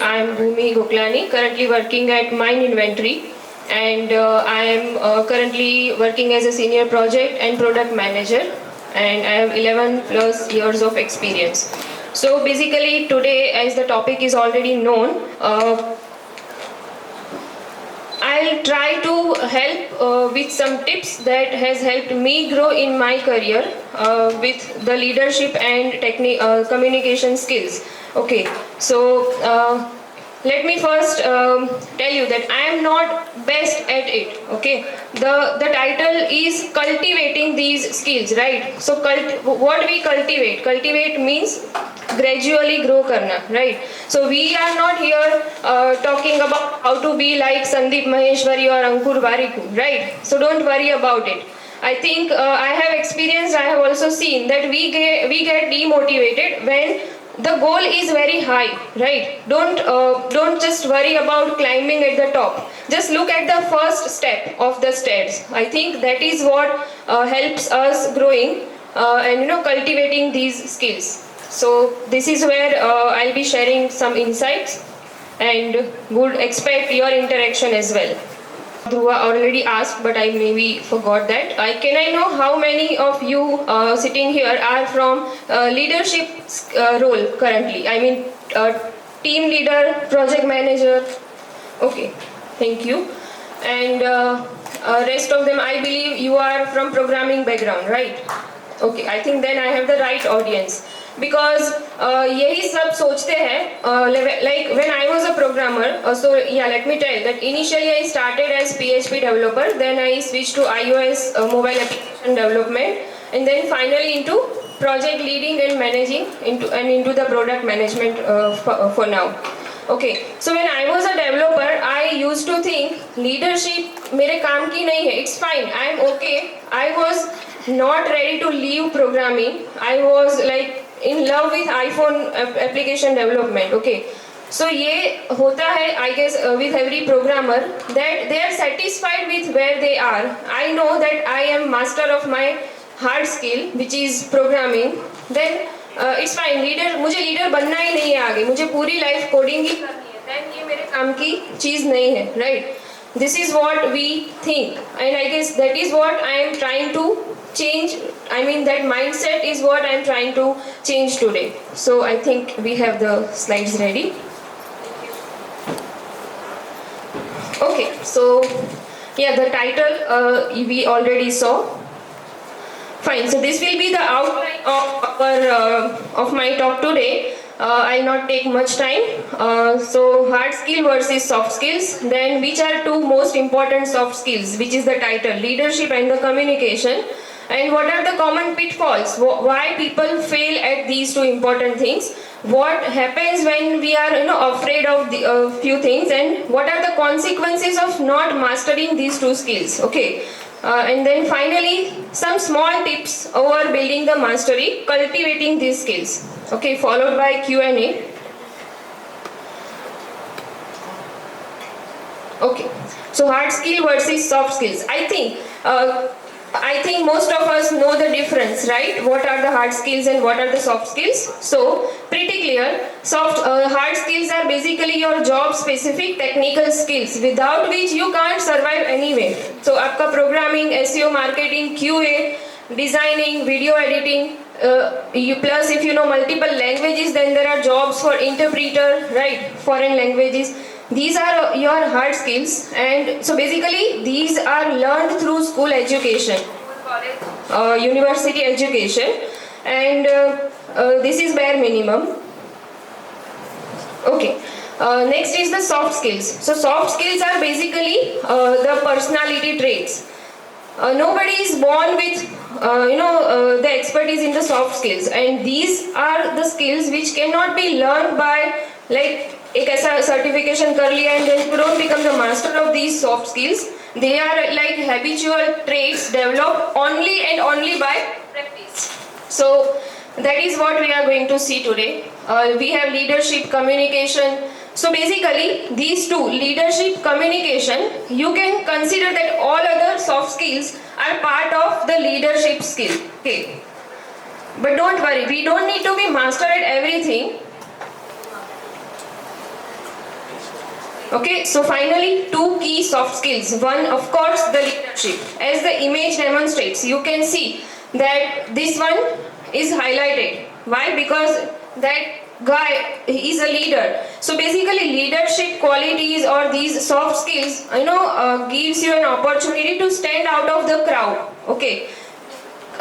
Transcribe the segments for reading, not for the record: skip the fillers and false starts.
I am Bhumi Goklani, currently working at Mind Inventory, and I am currently working as a senior project and product manager, and I have 11 plus years of experience. So basically today, as the topic is already known, I'll try to help with some tips that has helped me grow in my career with the leadership and communication skills. Okay, so let me first tell you that I am not best at it. Okay, the title is cultivating these skills, right? So what we cultivate means gradually grow karna, right? So we are not here talking about how to be like Sandeep Maheshwari or Ankur Warikoo, right? So don't worry about it. I think I have experienced, I have also seen that we get demotivated when the goal is very high, right? Don't just worry about climbing at the top. Just look at the first step of the stairs. I think that is what helps us growing and cultivating these skills. So this is where I'll be sharing some insights and would expect your interaction as well. Dhruva already asked, but I maybe forgot that. Can I know how many of you sitting here are from leadership role currently? I mean, team leader, project manager. Okay, thank you. And rest of them, I believe you are from programming background, right? Okay, I think then I have the right audience. Because यही सब सोचते हैं like when I was a programmer, so yeah, let me tell that initially I started as PHP developer, then I switched to iOS mobile application development, and then finally into project leading and managing into the product management for now. Okay, so when I was a developer, I used to think leadership मेरे काम की नहीं है. It's fine, I am okay. I was not ready to leave programming. I was like in love with iPhone application development. Okay, so ये होता है, I guess, with every programmer, that they are satisfied with where they are. I know that I am master of my hard skill, which is programming. Then it's fine. मुझे leader बनना ही नहीं है आगे. मुझे पूरी लाइफ कोडिंग ही करनी है. Then ये मेरे काम की चीज नहीं है, right? This is what we think, and I guess that is what I am trying to change. I mean, that mindset is what I am trying to change today. So I think we have the slides ready. Okay, so yeah, the title we already saw. Fine, so this will be the outline of my talk today. I'll not take much time. So hard skill versus soft skills. Then which are two most important soft skills, which is the title, leadership and the communication. And what are the common pitfalls? Why people fail at these two important things? What happens when we are afraid of the few things, and what are the consequences of not mastering these two skills? Okay. And then finally, some small tips over building the mastery, cultivating these skills. Okay, followed by Q&A. Okay, so hard skill versus soft skills. I think most of us know the difference, right? What are the hard skills and what are the soft skills? So pretty clear. Hard skills are basically your job specific technical skills without which you can't survive anywhere. So आपका programming, SEO, marketing, QA, designing, video editing, plus if you know multiple languages, then there are jobs for interpreter, right? Foreign languages. These are your hard skills, and so basically these are learned through school education, university education, and this is bare minimum. Okay, next is the soft skills. So soft skills are basically the personality traits. Nobody is born with the expertise in the soft skills, and these are the skills which cannot be learned by like एक ऐसा certification कर लिया and then you don't become the master of these soft skills. They are like habitual traits developed only and only by practice. So that is what we are going to see today. We have leadership, communication. So basically these two, leadership, communication, you can consider that all other soft skills are part of the leadership skill. Okay. But don't worry, we don't need to be master at everything. Okay, so finally, two key soft skills. One, of course, the leadership. As the image demonstrates, you can see that this one is highlighted. Why? Because that guy is a leader. So basically, leadership qualities or these soft skills, gives you an opportunity to stand out of the crowd. Okay.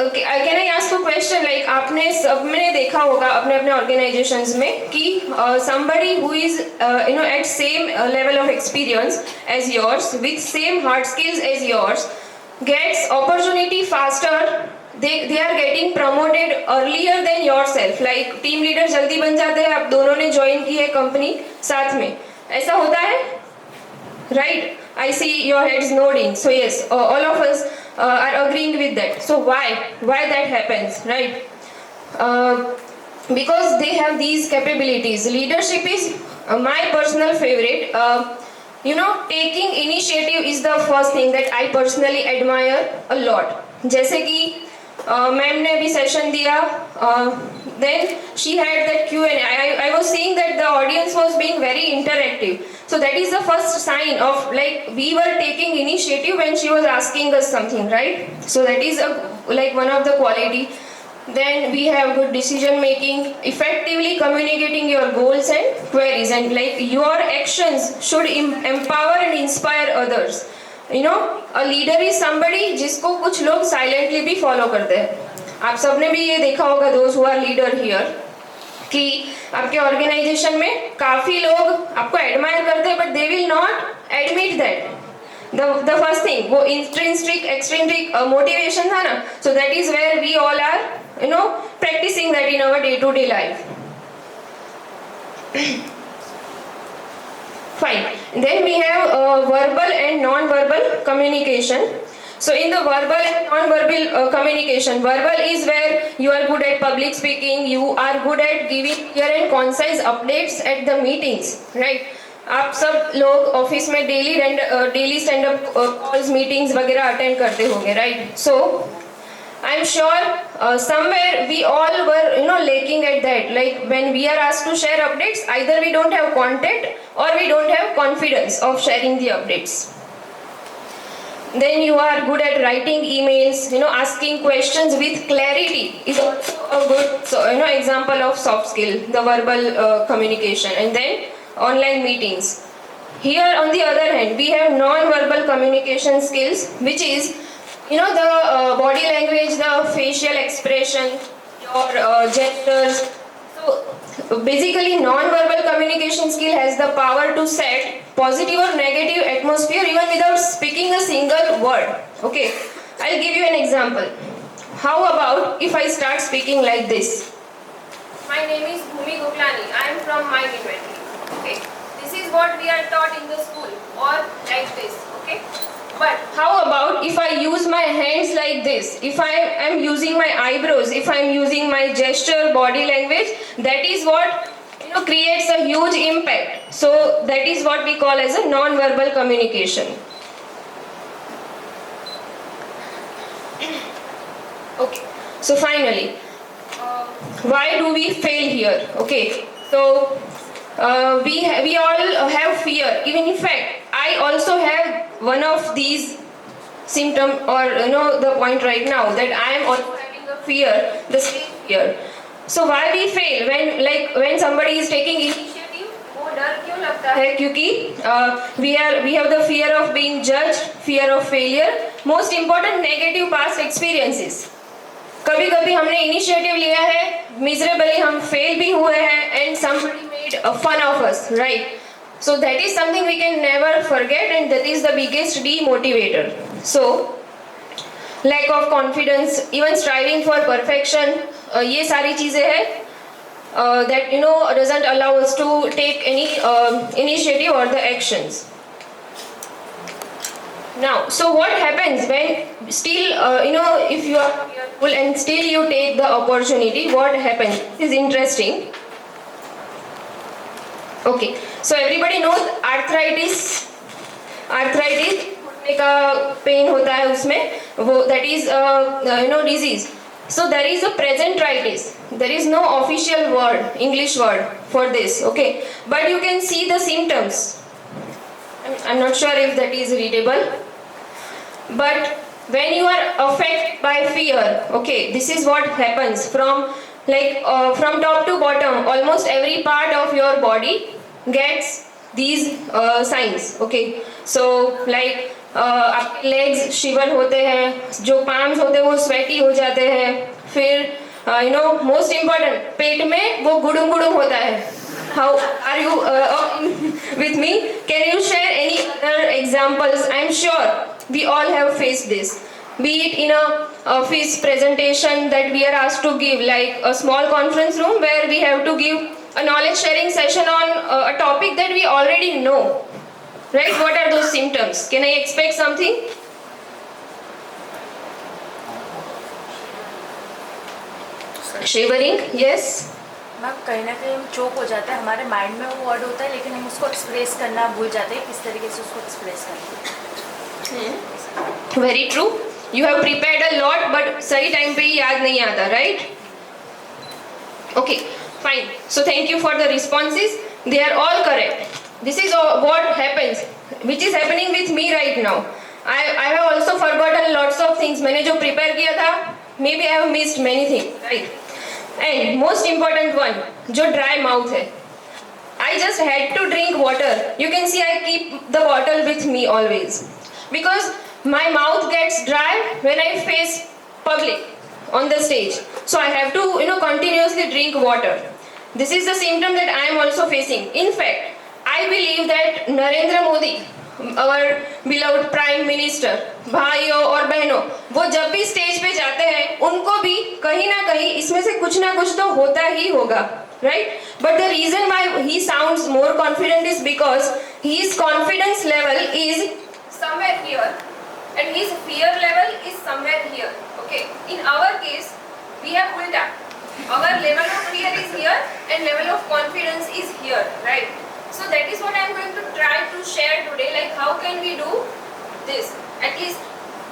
Okay, can I ask a question? Like आपने सबने देखा होगा अपने अपने organizations में कि somebody who is at same level of experience as yours with same hard skills as yours gets opportunity faster. They are getting promoted earlier than yourself. Like team leader जल्दी बन जाते हैं. आप दोनों ने join की है company साथ में. ऐसा होता है? Right? I see your heads nodding. So yes, all of us are agreeing with that. So why that happens, right? Because they have these capabilities. Leadership is my personal favorite. Taking initiative is the first thing that I personally admire a lot. जैसे कि ma'am ने अभी session दिया, then she had that Q&A. I was seeing that the audience was being very interactive. So that is the first sign of like we were taking initiative when she was asking us something, right? So that is one of the quality. Then we have good decision making, effectively communicating your goals and queries, and like your actions should empower and inspire others. A leader is somebody जिसको कुछ लोग silently भी follow करते हैं. आप सबने भी ये देखा होगा, those who are leader here, कि आपके ऑर्गेनाइजेशन में काफी लोग आपको एडमायर करते हैं, but they will not admit that. The first thing वो इंट्रिंसिक एक्सट्रिंसिक मोटिवेशन था ना, so that is where we all are practicing that in our day to day life. Fine. Then we have verbal and non-verbal communication. So in the verbal and non-verbal communication, verbal is where you are good at public speaking, you are good at giving clear and concise updates at the meetings, right? आप सब लोग office में daily stand up calls meetings वगैरह attend करते होंगे, right? So I am sure somewhere we all were lacking at that. Like when we are asked to share updates, either we don't have content or we don't have confidence of sharing the updates. Then you are good at writing emails, asking questions with clarity is also a good example of soft skill, the verbal communication. And then online meetings. Here on the other hand, we have non-verbal communication skills, which is the body language, the facial expression, your gestures. So basically non-verbal communication skill has the power to set positive or negative atmosphere even without speaking a single word. Okay, I'll give you an example. How about if I start speaking like this? My name is Bhumi Goklani. I am from my university. Okay, this is what we are taught in the school, or like this. Okay, but how about if I use my hands like this? If I am using my eyebrows, if I am using my gesture, body language, that is what creates a huge impact. So that is what we call as a non-verbal communication. Okay, so finally, why do we fail here? Okay, so we all have fear. Even in fact, I also have one of these symptom, or the point right now that I am also having a fear, the same fear. So why we fail when somebody is taking initiative? वो डर क्यों लगता है? क्योंकि we have the fear of being judged, fear of failure, most important negative past experiences. कभी कभी हमने initiative लिया है, मिजरेबली हम फेल भी हुए हैं, and somebody made fun of us, right? So that is something we can never forget, and that is the biggest demotivator. So lack of confidence, even striving for perfection, ये सारी चीजें हैं that doesn't allow us to take any initiative or the actions. Now, so what happens when still if you are fearful and still you take the opportunity? What happens? This is interesting. Okay, so everybody knows arthritis. घुटने का pen होता है उसमें, वो that is disease. So there is a presentitis. There is no official word, English word for this. Okay, but you can see the symptoms. I'm not sure if that is readable, but when you are affected by fear, okay, this is what happens from from top to bottom. Almost every part of your body gets these signs. Okay, so like आपके legs शिवर होते हैं, जो palms होते हैं वो sweaty हो जाते हैं, फिर you know most important पेट में वो गुड़ुम गुड़ुम होता है. How are you with me? Can you share any other examples? I'm sure we all have faced this. Be it in a office presentation that we are asked to give, like a small conference room where we have to give a knowledge sharing session on a topic that we already know. Right? What are those symptoms? Can I expect something? Shivering? Yes. Ma'am कहीं ना कहीं हम चोक हो जाते हैं, हमारे mind में वो वर्ड होता है लेकिन हम उसको एक्सप्रेस करना भूल जाते हैं, किस तरीके से उसको एक्सप्रेस करना है. Very true. You have prepared a lot, but सही time पे ही याद नहीं आता, right? Okay, fine. So thank you for the responses. They are all correct. This is what happens, which is happening with me right now. I have also forgotten lots of things. मैंने जो prepare किया था, maybe I have missed many things, right? And most important one, जो dry mouth है. I just had to drink water. You can see I keep the bottle with me always, because my mouth gets dry when I face public on the stage. So I have to, continuously drink water. This is the symptom that I am also facing. In fact, I believe that Narendra Modi, our beloved Prime Minister, भाइयों और बहनों, वो जब भी stage पे जाते हैं, उनको भी कहीं ना कहीं इसमें से कुछ ना कुछ तो होता ही होगा, right? But the reason why he sounds more confident is because his confidence level is somewhere here, and his fear level is somewhere here. Okay, in our case we have ulta. Our level of fear is here and level of confidence is here, right? So that is what I am going to try to share today, like how can we do this. At least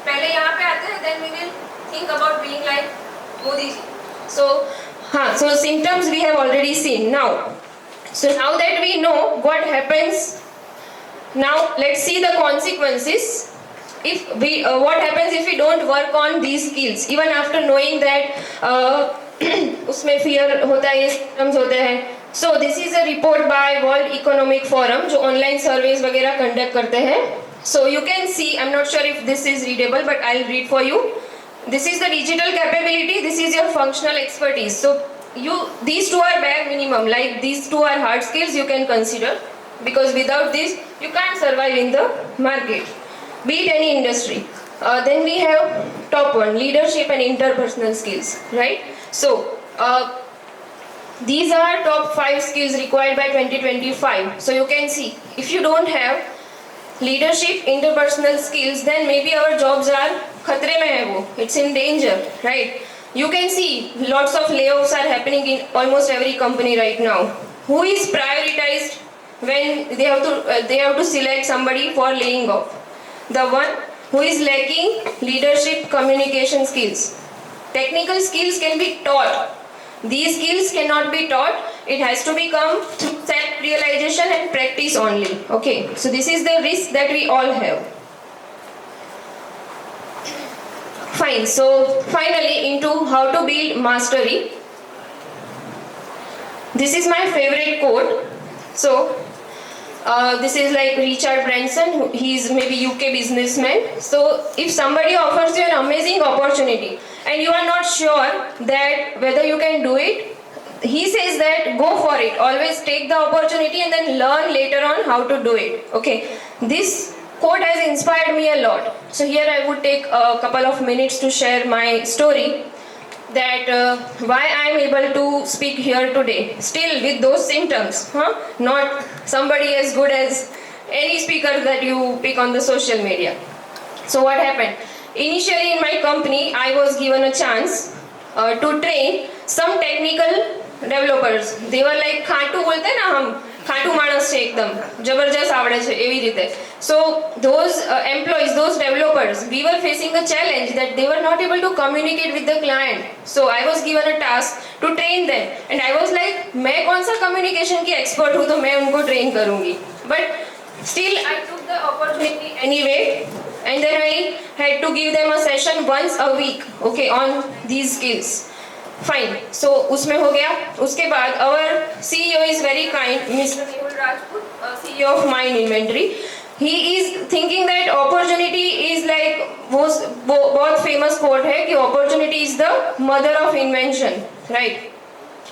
पहले यहाँ पे आते हैं, then we will think about being like Modi ji. So symptoms we have already seen. So now that we know what happens, now let's see the consequences. If we what happens if we don't work on these skills, even after knowing that उसमें fear होता है, ये symptoms होते हैं. So this is a report by World Economic Forum, जो online surveys वगैरह conduct करते हैं. So you can see, I'm not sure if this is readable, but I'll read for you. This is the digital capability. This is your functional expertise. So these two are bare minimum. Like these two are hard skills you can consider, because without this you can't survive in the market, be it any industry. Then we have top one, leadership and interpersonal skills, right? So these are top 5 skills required by 2025. So you can see, if you don't have leadership, interpersonal skills, then maybe our jobs are खतरे में है वो, it's in danger, right? You can see lots of layoffs are happening in almost every company right now. Who is prioritized when they have to select somebody for laying off? The one who is lacking leadership, communication skills. Technical skills can be taught. These skills cannot be taught. It has to become through self-realization and practice only. Okay, so this is the risk that we all have. Fine, so finally into how to build mastery. This is my favorite quote. So this is like Richard Branson. He's maybe UK businessman. So if somebody offers you an amazing opportunity and you are not sure that whether you can do it, he says that go for it. Always take the opportunity and then learn later on how to do it. Okay, this quote has inspired me a lot. So here I would take a couple of minutes to share my story, that why I am able to speak here today, still with those symptoms, not somebody as good as any speaker that you pick on the social media. So what happened? Initially in my company, I was given a chance to train some technical developers. They were like Khatu बोलते हैं ना हम, खाटू मानस છે एकदम जबरदस्त आवड़े છે एवी रीते. So those employees, those developers, we were facing a challenge that they were not able to communicate with the client. So I was given a task to train them, and I was like मैं कौन सा communication की expert हूँ तो मैं उनको train करूँगी. But still I took took the opportunity anyway, and then I had to give them a session once a week, okay, on these skills. Fine. So उसमें हो गया. उसके बाद our CEO is very kind, Mr. Mehul Rajput, CEO of Mind Inventory. He is thinking that opportunity is like वो बहुत famous quote है कि opportunity is the mother of invention, right?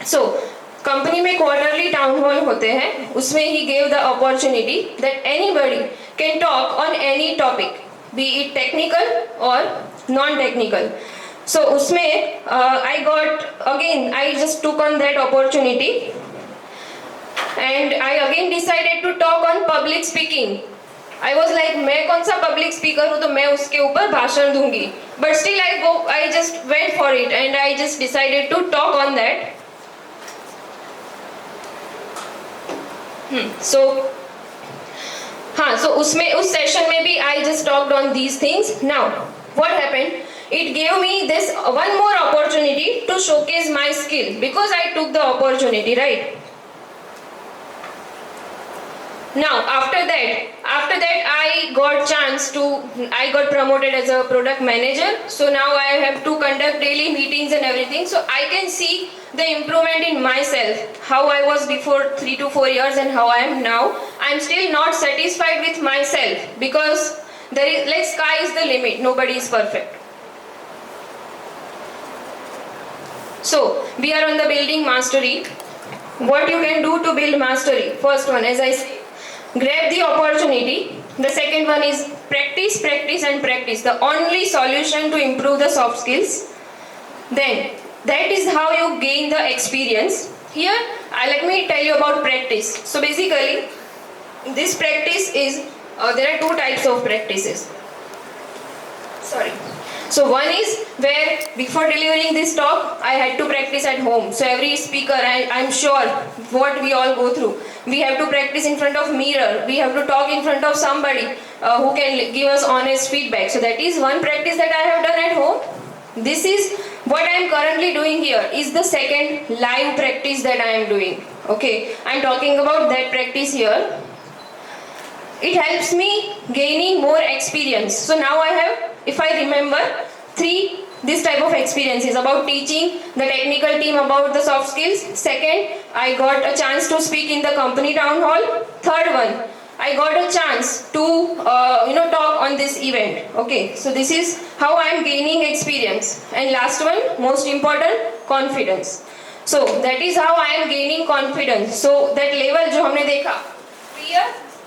So company में क्वार्टरली टाउन हॉल होते हैं, उसमें ही gave the opportunity that anybody can talk on any topic, be it technical or non-technical. So उसमें I got again, I just took on that opportunity and I again decided to talk on public speaking. I was like मैं कौन सा public speaker हूँ तो मैं उसके ऊपर भाषण दूंगी, but still I just went for it and I just decided to talk on that. So हाँ, so उसमें उस सेशन में भी I just talked on these things. Now what happened? It gave me this one more opportunity to showcase my skill because I took the opportunity, right? Now after that I got promoted as a product manager. So now I have to conduct daily meetings and everything. So I can see the improvement in myself, how I was before 3 to 4 years and how I am now. I'm still not satisfied with myself because there is like sky is the limit. Nobody is perfect. So we are on the building mastery. What you can do to build mastery? First one, as I say, grab the opportunity. The second one is practice, practice and practice. The only solution to improve the soft skills. Then that is how you gain the experience. Here, let me tell you about practice. So basically, this practice is, there are two types of practices. Sorry. So one is where before delivering this talk, I had to practice at home. So every speaker, I'm sure what we all go through. We have to practice in front of mirror. We have to talk in front of somebody who can give us honest feedback. So that is one practice that I have done at home. This is what I am currently doing here is the second live practice that I am doing. Okay, I am talking about that practice here. It helps me gaining more experience. So now I have, if I remember, 3 this type of experiences about teaching the technical team about the soft skills. Second, I got a chance to speak in the company town hall. Third one, I got a chance to talk on this event. Okay, so this is how I am gaining experience. And last one, most important, confidence. So that is how I am gaining confidence. So that level जो हमने देखा, fear,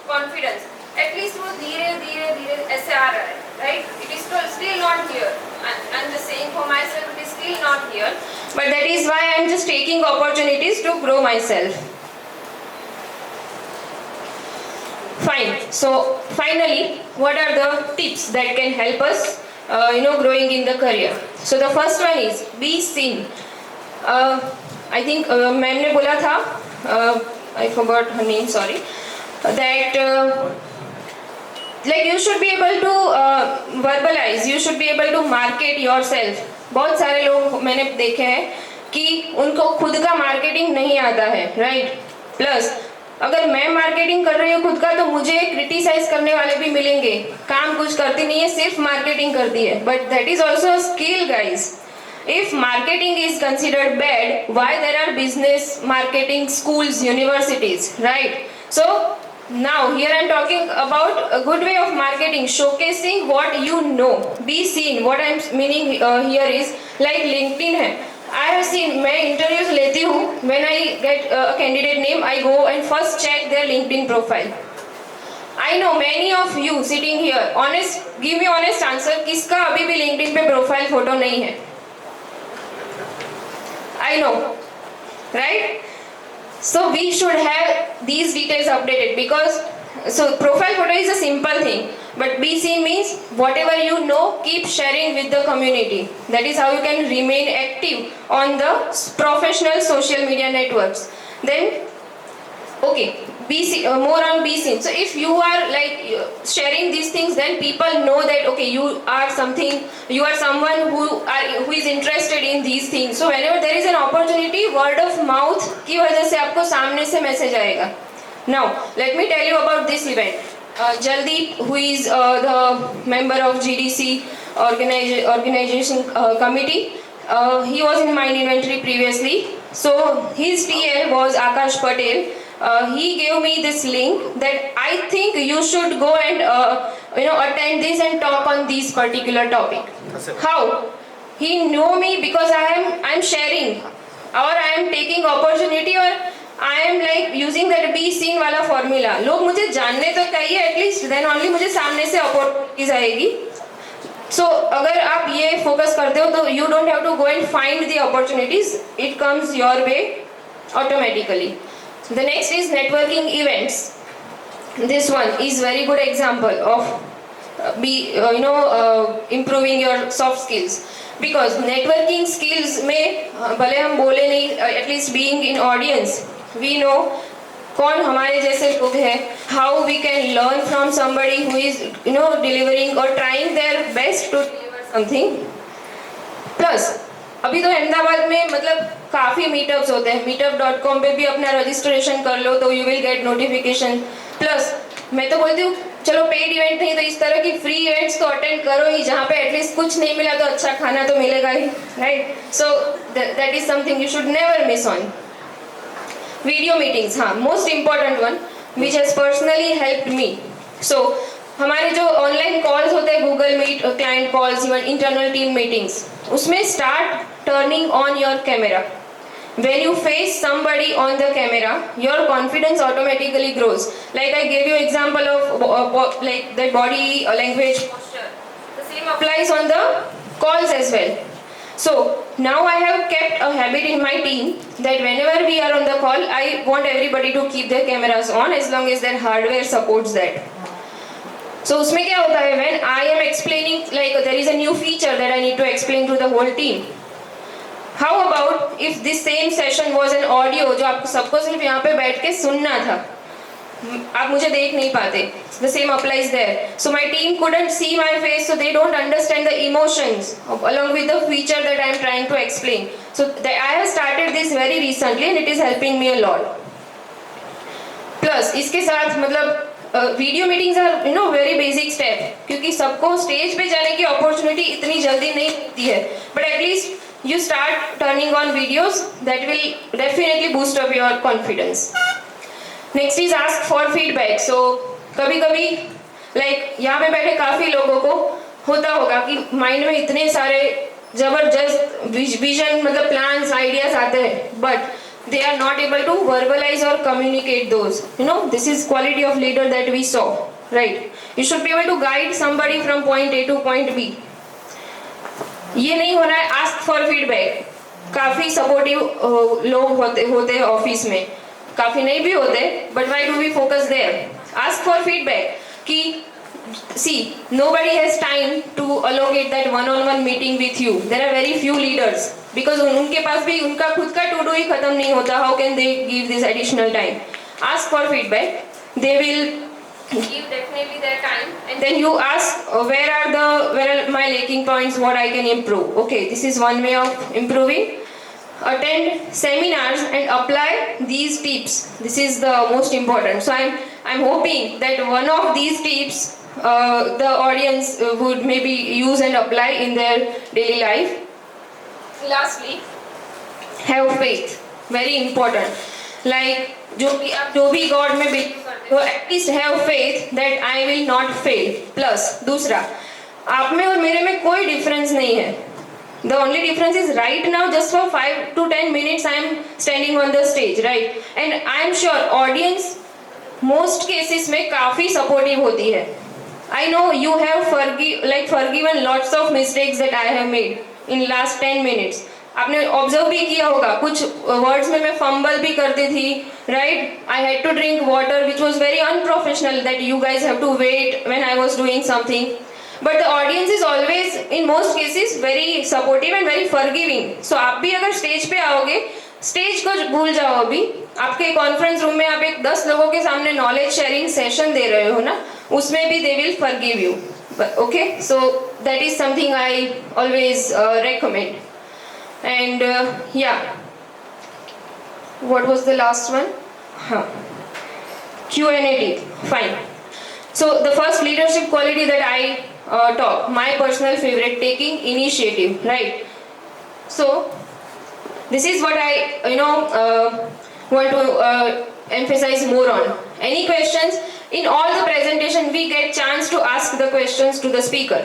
confidence, at least वो धीरे धीरे ऐसे आ रहा है, right? It is still not here. I'm just saying for myself, it is still not here. But that is why I am just taking opportunities to grow myself. Fine. So finally, what are the tips that can help us, growing in the career? So the first one is be seen. I think ma'am ने बोला था, I forgot her name, sorry, that like you should be able to verbalize, you should be able to market yourself. बहुत सारे लोग मैंने देखे हैं कि उनको खुद का मार्केटिंग नहीं आता है, राइट? प्लस अगर मैं मार्केटिंग कर रही हूँ खुद का तो मुझे क्रिटिसाइज करने वाले भी मिलेंगे, काम कुछ करती नहीं है, सिर्फ मार्केटिंग करती है. But that is also a skill guys. If marketing is considered bad, why there are business marketing schools, universities, right? So now here I am talking about a good way of marketing, showcasing what you know, be seen. What I am meaning here is like LinkedIn है. I have seen, मैं interviews लेती हूँ, when I get a candidate name, I go and first check their LinkedIn profile. I know many of you sitting here, honest, give me honest answer, किसका अभी भी LinkedIn पे profile photo नहीं है? I know, right? So we should have these details updated because so profile photo is a simple thing, but be seen means whatever you know, keep sharing with the community. That is how you can remain active on the professional social media networks. Then, okay, be seen, more on be seen. So if you are like sharing these things, then people know that okay, you are someone who is interested in these things. So whenever there is an opportunity, word of mouth की वजह से आपको सामने से message आएगा. Now let me tell you about this event. Jaldeep, who is the member of GDC organization committee. He was in Mind Inventory previously. So his TL was Akash Patel. He gave me this link that I think you should go and attend this and talk on this particular topic. How? He know me because I'm sharing, or I am taking opportunity, or I am like using that be seen वाला formula. लोग मुझे जानने तो चाहिए at least, then only मुझे सामने से opportunities आएगी. So अगर आप ये focus करते हो तो you don't have to go and find the opportunities. It comes your way automatically. The next is networking events. This one is very good example of improving your soft skills. Because networking skills में भले हम बोले नहीं, at least being in audience, we know कौन हमारे जैसे लोग हैं, how we can learn from somebody who is delivering or trying their best to deliver something. Plus अभी तो अहमदाबाद में मतलब काफ़ी मीटअप्स होते हैं. meetup.com पे भी अपना रजिस्ट्रेशन कर लो तो you will get notification. Plus मैं तो बोलती हूँ चलो पेड इवेंट नहीं तो इस तरह की फ्री इवेंट्स तो अटेंड करो ही, जहाँ पे एटलीस्ट कुछ नहीं मिला तो अच्छा खाना तो मिलेगा ही, right? So that is something you should never miss on. Video meetings, हाँ, most important one which has personally helped me. So हमारे जो ऑनलाइन कॉल्स होते हैं, Google Meet, client calls, even internal team meetings, उसमें start turning on your camera. When you face somebody on the camera, your confidence automatically grows. Like I gave you example of like the body language posture. The same applies on the calls as well. So now I have kept a habit in my team that whenever we are on the call, I want everybody to keep their cameras on as long as their hardware supports that. So उसमें क्या होता है, when I am explaining, like there is a new feature that I need to explain to the whole team. How about if this same session was an audio जो आपको सबको सिर्फ यहाँ पे बैठ के सुनना था, आप मुझे देख नहीं पाते. The same applies there. So my team couldn't see my face, so they don't understand the emotions along with the feature that I am trying to explain. So I have started this very recently and it is helping me a lot. Plus इसके साथ मतलब video meetings are very basic step, क्योंकि सबको stage पे जाने की opportunity इतनी जल्दी नहीं मिलती है, but at least you start turning on videos that will definitely boost up your confidence. Next is ask for feedback. So कभी कभी like यहाँ पे बैठे काफ़ी लोगों को होता होगा कि माइंड में इतने सारे जबरदस्त विजन मतलब प्लान्स आइडियाज आते हैं, but they are not able to verbalize or communicate those. This is quality of leader that we saw, right? You should be able to guide somebody from point A to point B. ये नहीं होना है. Ask for feedback. काफ़ी supportive लोग होते हैं office में, काफ़ी नहीं भी होते, but why do we focus there? Ask for feedback कि see nobody has time to allocate that one-on-one meeting with you. There are very few leaders because उनके पास भी उनका खुद का to do ही खत्म नहीं होता. How can they give this additional time? Ask for feedback. They will give definitely their time, and then you ask where are my lacking points, what I can improve. Okay, this is one way of improving. Attend seminars and apply these tips. This is the most important. So I'm hoping that one of these tips the audience would maybe use and apply in their daily life. Lastly, have faith. Very important. Like जो भी God में believe करते हो, at least have faith that I will not fail. Plus दूसरा, आप में और मेरे में कोई difference नहीं है. The only difference is right now just for 5 to 10 minutes I am standing on the stage, right? And I am sure audience most cases में काफ़ी supportive होती है. I know you have forgiven lots of mistakes that I have made in last 10 minutes. आपने observe भी किया होगा, कुछ words में मैं फंबल भी करती थी, right? I had to drink water which was very unprofessional that you guys have to wait when I was doing something, but the audience is always in most cases very supportive and very forgiving. So आप भी अगर stage पे आओगे, stage को भूल जाओ. अभी आपके कॉन्फ्रेंस रूम में आप एक 10 लोगों के सामने नॉलेज शेयरिंग सेशन दे रहे हो ना, उसमें भी they will forgive you. Okay, so that is something I always recommend. And yeah, what was the last one? Q&A tip. Fine. So the first leadership quality that I talk, my personal favorite, taking initiative, right? So this is what I want to emphasize more on. Any questions? In all the presentation we get chance to ask the questions to the speaker,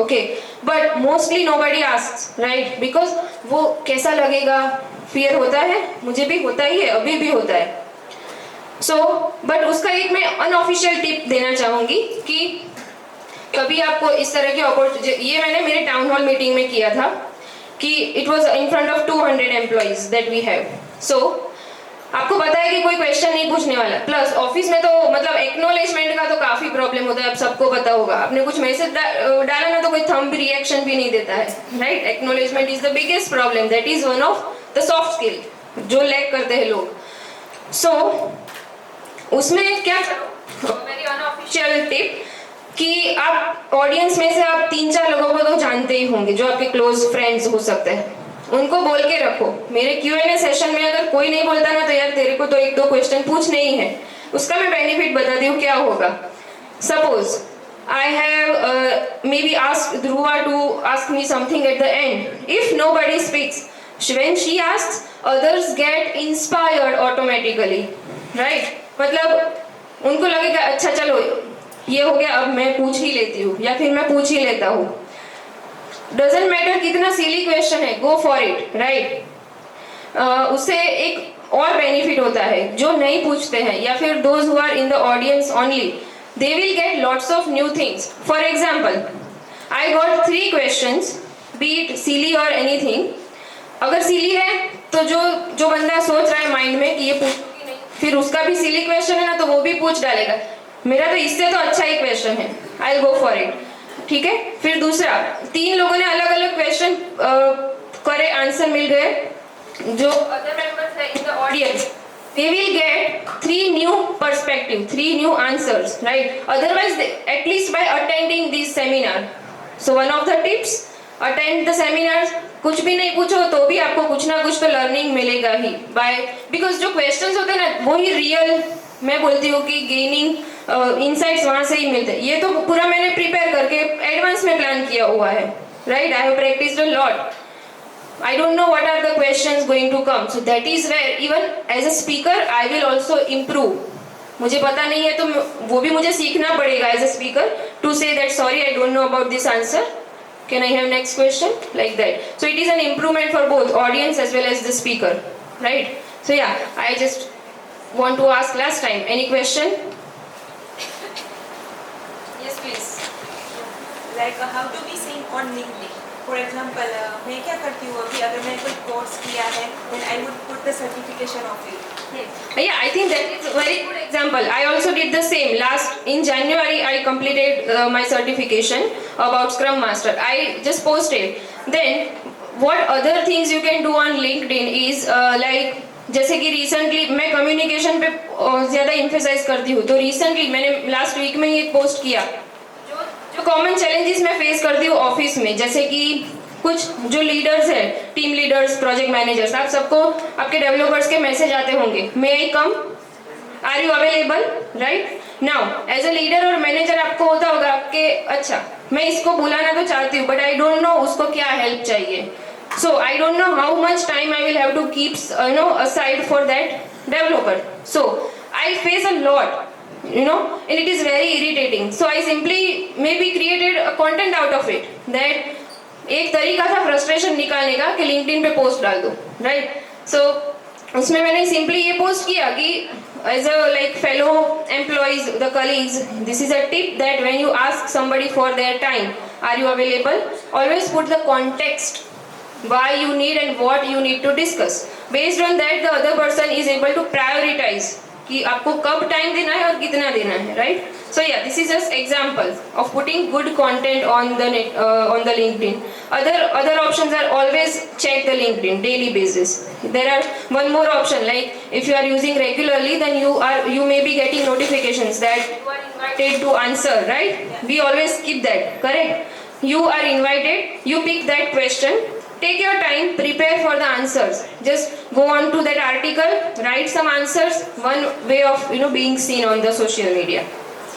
okay, but mostly nobody asks, right? Because वो कैसा लगेगा, fear होता है, मुझे भी होता ही है, अभी भी होता है. So but उसका एक मैं अनऑफिशियल टिप देना चाहूँगी कि कभी आपको इस तरह की अपॉर्चुनिटी, ये मैंने मेरे टाउन हॉल मीटिंग में किया था कि it was in front of 200 employees that we have. So आपको पता है कि कोई क्वेश्चन नहीं पूछने वाला, प्लस ऑफिस में तो मतलब एक्नॉलेजमेंट का तो काफी प्रॉब्लम होता है, आप सबको पता होगा. आपने कुछ मैसेज डाला ना तो कोई थंब रिएक्शन भी नहीं देता है, right? Acknowledgement is the biggest problem, that is one of the soft skill जो लैक करते हैं लोग. सो उसमें क्या वेरी अनऑफिशियल टिप कि आप ऑडियंस में से आप 3-4 लोगों को तो जानते ही होंगे जो आपके क्लोज फ्रेंड्स हो सकते हैं, उनको बोल के रखो. मेरे Q&A सेशन में अगर कोई नहीं बोलता ना तो यार तेरे को तो 1-2 क्वेश्चन पूछने ही है. उसका मैं बेनिफिट बताती हूँ क्या होगा. Suppose I have maybe asked Dhruva to ask me something at the end. If nobody speaks, when she asks, others get inspired automatically, right? मतलब उनको लगेगा अच्छा चलो ये हो गया, अब मैं पूछ ही लेती हूँ या फिर मैं पूछ ही लेता हूँ. डजेंट मैटर कितना सिली क्वेश्चन है, गो फॉर इट, राइट? उससे एक और बेनिफिट होता है, जो नहीं पूछते हैं या फिर those who are in the audience only, they will get lots of new things. For example I got 3 questions, be it silly और एनीथिंग. अगर सिली है तो जो बंदा सोच रहा है माइंड में कि ये पूछूंगी नहीं, फिर उसका भी सिली क्वेश्चन है ना तो वो भी पूछ डालेगा. मेरा तो इससे तो अच्छा ही क्वेश्चन है, I will go for it, ठीक है? फिर दूसरा, 3 लोगों ने अलग अलग क्वेश्चन करे, आंसर मिल गए. जो अदर मेंबर्स है इन the audience, they will get 3 new perspective, 3 new answers, right? Otherwise at least by attending this seminar. So one of the tips, attend the seminars. कुछ भी नहीं पूछो तो भी आपको कुछ ना कुछ तो लर्निंग मिलेगा ही बाय, बिकॉज जो क्वेश्चंस होते हैं ना वो ही रियल, मैं बोलती हूँ कि गेनिंग इनसाइट्स वहाँ से ही मिलते हैं. ये तो पूरा मैंने प्रिपेयर करके एडवांस में प्लान किया हुआ है, right? I have practised a lot. I don't know what are the questions going to come, so that is where even as a speaker I will also improve. मुझे पता नहीं है तो वो भी मुझे सीखना पड़ेगा as a speaker to say that sorry I don't know about this answer, can I have next question, like that. So it is an improvement for both audience as well as the speaker, right? So yeah, I just want to ask last time, any question? Yes please. Like how to be seen on LinkedIn. For example, मैं क्या करती हूँ अभी, अगर मैंने कोई course किया है then I would put the certification of it. Yeah, I think that is a very good example. I also did the same. In January, I completed my certification about Scrum Master. I just posted. Then, what other things you can do on LinkedIn is like, जैसे कि recently मैं communication पे ज़्यादा emphasize करती हूँ, तो recently मैंने last week में ही एक post किया. जो कॉमन चैलेंजेस मैं फेस करती हूँ ऑफिस में, जैसे कि कुछ जो लीडर्स हैं, टीम लीडर्स, प्रोजेक्ट मैनेजर्स, आप सबको आपके डेवलपर्स के मैसेज आते होंगे, may I come, are you available, right? Now as a leader और मैनेजर आपको होता होगा कि अच्छा मैं इसको बुलाना तो चाहती हूँ बट आई डोंट नो उसको क्या हेल्प चाहिए. So I don't know how much time I will have to keep aside for that developer. So I face a lot, and it is very irritating. So I simply maybe created a content out of it. That एक तरीका था frustration निकालने का कि LinkedIn पे post डाल दो, right? सो उसमें मैंने सिंपली ये पोस्ट किया कि as a like fellow employees, the colleagues, this is a tip that when you ask somebody for their time, are you available, always put the context why you need and what you need to discuss. Based on that the other person is able to prioritize कि आपको कब time देना है और कितना देना है, right? So yeah, this is just example of putting good content on the LinkedIn. Other options are always check the LinkedIn daily basis. There are one more option, like if you are using regularly, then you may be getting notifications that you are invited to answer, right? We always skip that, correct? You are invited, you pick that question. Take your time, prepare for the answers. Just go on to that article, write some answers. One way of being seen on the social media.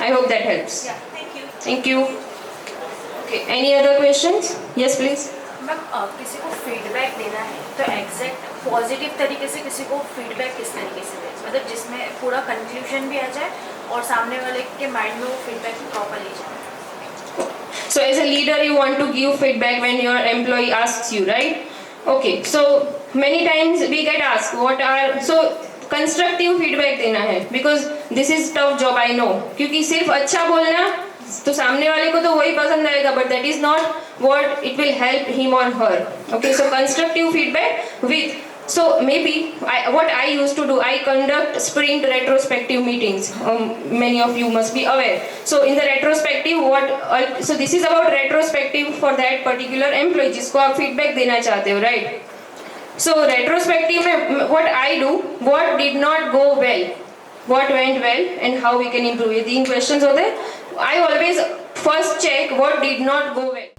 I hope that helps. Yeah, thank you. Thank you. Okay, any other questions? Yes, please. Ma'am किसी को feedback देना है तो exact positive तरीके से किसी को feedback किस तरीके से दें, मतलब जिसमें पूरा कंक्लूजन भी आ जाए और सामने वाले के माइंड में वो फीडबैक प्रॉपरली जाए. So as a leader, you want to give feedback when your employee asks you, right? Okay, so many times we get asked what are, so constructive feedback देना है because this is tough job, I know. क्योंकि सिर्फ अच्छा बोलना तो सामने वाले को तो वही पसंद आएगा, but that is not what it will help him or her. Okay, so constructive feedback with, so maybe what I used to do, I conduct sprint retrospective meetings. Many of you must be aware. So in the retrospective, so this is about retrospective for that particular employee जिसको आप feedback देना चाहते हो, right? So retrospective में what I do, what did not go well, what went well, and how we can improve. ये 3 questions होते हैं. I always first check what did not go well.